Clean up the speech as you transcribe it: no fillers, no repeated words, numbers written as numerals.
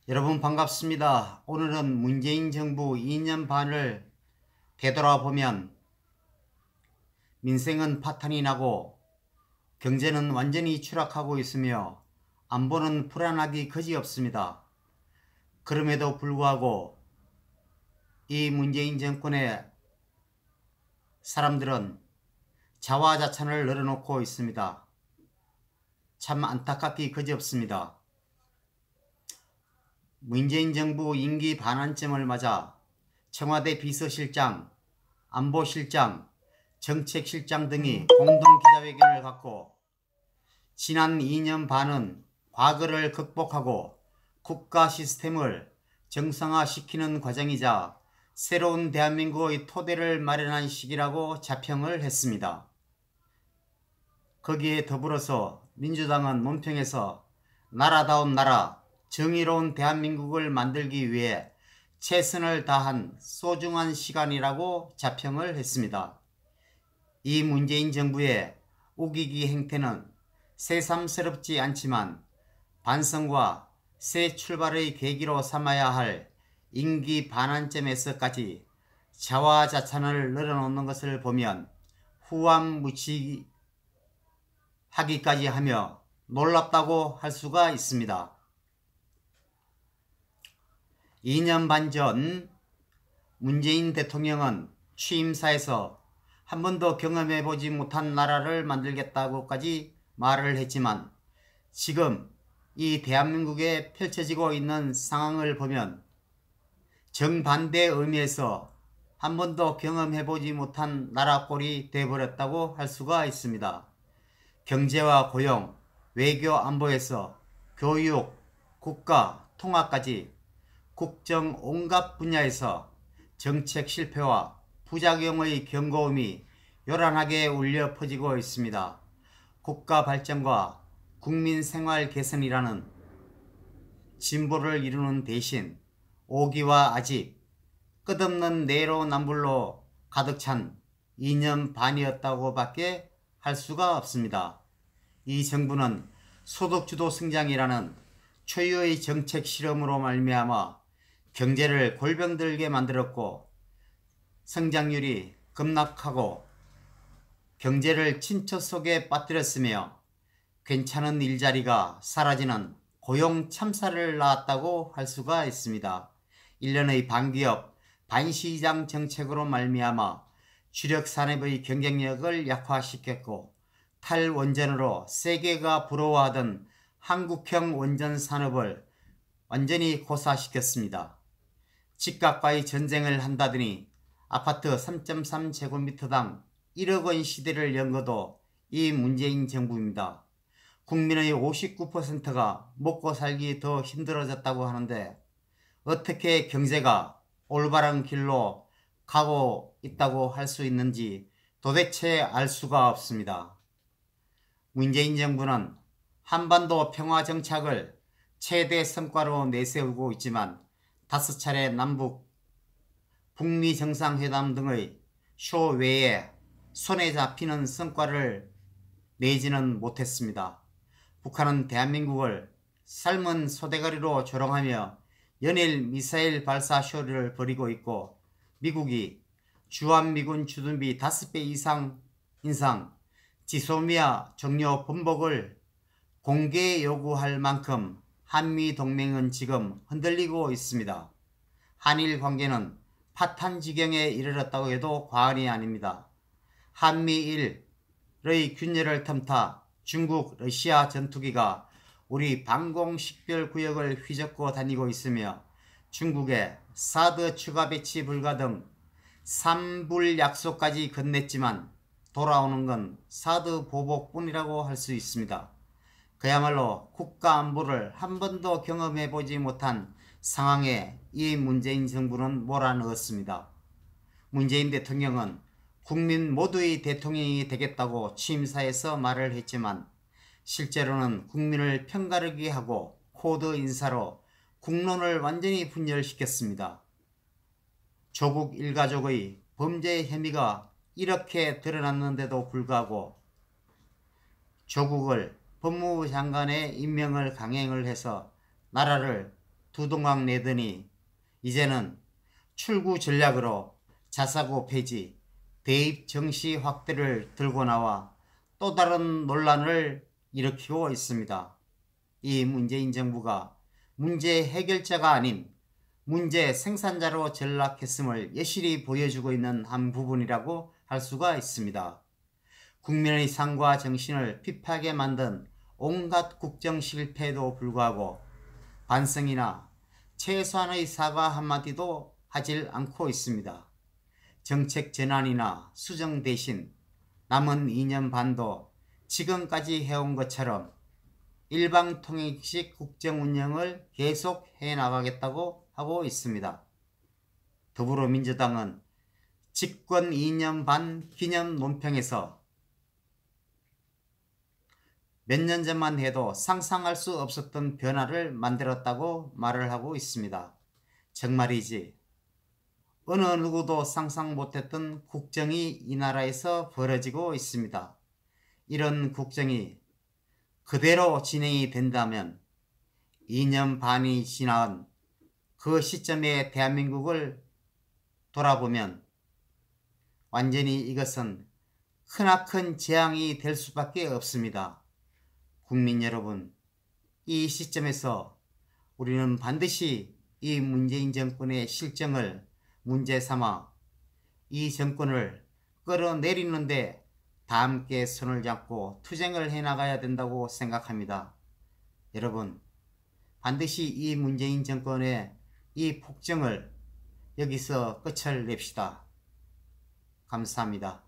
여러분 반갑습니다. 오늘은 문재인 정부 2년 반을 되돌아보면 민생은 파탄이 나고 경제는 완전히 추락하고 있으며 안보는 불안하기 그지없습니다. 그럼에도 불구하고 이 문재인 정권의 사람들은 자화자찬을 늘어놓고 있습니다. 참 안타깝기 그지없습니다. 문재인 정부 임기 반환점을 맞아 청와대 비서실장, 안보실장, 정책실장 등이 공동기자회견을 갖고 지난 2년 반은 과거를 극복하고 국가 시스템을 정상화시키는 과정이자 새로운 대한민국의 토대를 마련한 시기라고 자평을 했습니다. 거기에 더불어서 민주당은 논평에서 나라다운 나라, 정의로운 대한민국을 만들기 위해 최선을 다한 소중한 시간이라고 자평을 했습니다. 이 문재인 정부의 우기기 행태는 새삼스럽지 않지만 반성과 새 출발의 계기로 삼아야 할 임기 반환점에서까지 자화자찬을 늘어놓는 것을 보면 후안무치하기까지 하며 놀랍다고 할 수가 있습니다. 2년 반 전 문재인 대통령은 취임사에서 한 번도 경험해보지 못한 나라를 만들겠다고까지 말을 했지만 지금 이 대한민국에 펼쳐지고 있는 상황을 보면 정반대 의미에서 한 번도 경험해보지 못한 나라꼴이 되어버렸다고 할 수가 있습니다. 경제와 고용, 외교 안보에서 교육, 국가, 통합까지 국정 온갖 분야에서 정책 실패와 부작용의 경고음이 요란하게 울려 퍼지고 있습니다. 국가 발전과 국민 생활 개선이라는 진보를 이루는 대신 오기와 아집, 끝없는 내로남불로 가득 찬 2년 반이었다고 밖에 할 수가 없습니다. 이 정부는 소득주도 성장이라는 초유의 정책 실험으로 말미암아 경제를 골병들게 만들었고 성장률이 급락하고 경제를 침체 속에 빠뜨렸으며 괜찮은 일자리가 사라지는 고용 참사를 낳았다고 할 수가 있습니다. 1년의 반기업, 반시장 정책으로 말미암아 주력 산업의 경쟁력을 약화시켰고 탈원전으로 세계가 부러워하던 한국형 원전 산업을 완전히 고사시켰습니다. 집값과의 전쟁을 한다더니 아파트 3.3제곱미터당 1억 원 시대를 연 것도 이 문재인 정부입니다. 국민의 59%가 먹고 살기 더 힘들어졌다고 하는데 어떻게 경제가 올바른 길로 가고 있다고 할 수 있는지 도대체 알 수가 없습니다. 문재인 정부는 한반도 평화 정착을 최대 성과로 내세우고 있지만 5차례 남북, 북미 정상회담 등의 쇼 외에 손에 잡히는 성과를 내지는 못했습니다. 북한은 대한민국을 삶은 소대가리로 조롱하며 연일 미사일 발사 쇼를 벌이고 있고 미국이 주한미군 주둔비 5배 이상 인상, 지소미아 종료 번복을 공개 요구할 만큼 한미동맹은 지금 흔들리고 있습니다. 한일 관계는 파탄 지경에 이르렀다고 해도 과언이 아닙니다. 한미일의 균열을 틈타 중국, 러시아 전투기가 우리 방공식별구역을 휘젓고 다니고 있으며 중국에 사드 추가 배치 불가 등 산불 약속까지 건넸지만 돌아오는 건 사드 보복뿐이라고 할 수 있습니다. 그야말로 국가 안보를 한 번도 경험해보지 못한 상황에 이 문재인 정부는 몰아넣었습니다. 문재인 대통령은 국민 모두의 대통령이 되겠다고 취임사에서 말을 했지만 실제로는 국민을 편가르기 하고 코드 인사로 국론을 완전히 분열시켰습니다. 조국 일가족의 범죄 혐의가 이렇게 드러났는데도 불구하고 조국을 법무부 장관의 임명을 강행을 해서 나라를 두 동강 내더니 이제는 출구 전략으로 자사고 폐지, 대입 정시 확대를 들고 나와 또 다른 논란을 일으키고 있습니다. 이 문재인 정부가 문제 해결자가 아닌 문제 생산자로 전락했음을 여실히 보여주고 있는 한 부분이라고 할 수가 있습니다. 국민의 상과 정신을 피폐하게 만든 온갖 국정 실패에도 불구하고 반성이나 최소한의 사과 한마디도 하질 않고 있습니다. 정책 전환이나 수정 대신 남은 2년 반도 지금까지 해온 것처럼 일방통행식 국정 운영을 계속 해나가겠다고 하고 있습니다. 더불어민주당은 집권 2년 반 기념 논평에서 몇 년 전만 해도 상상할 수 없었던 변화를 만들었다고 말을 하고 있습니다. 정말이지 어느 누구도 상상 못했던 국정이 이 나라에서 벌어지고 있습니다. 이런 국정이 그대로 진행이 된다면 2년 반이 지난 그 시점의 대한민국을 돌아보면 완전히 이것은 크나큰 재앙이 될 수밖에 없습니다. 국민 여러분, 이 시점에서 우리는 반드시 이 문재인 정권의 실정을 문제 삼아 이 정권을 끌어내리는데 다 함께 손을 잡고 투쟁을 해나가야 된다고 생각합니다. 여러분, 반드시 이 문재인 정권의 이 폭정을 여기서 끝을 냅시다. 감사합니다.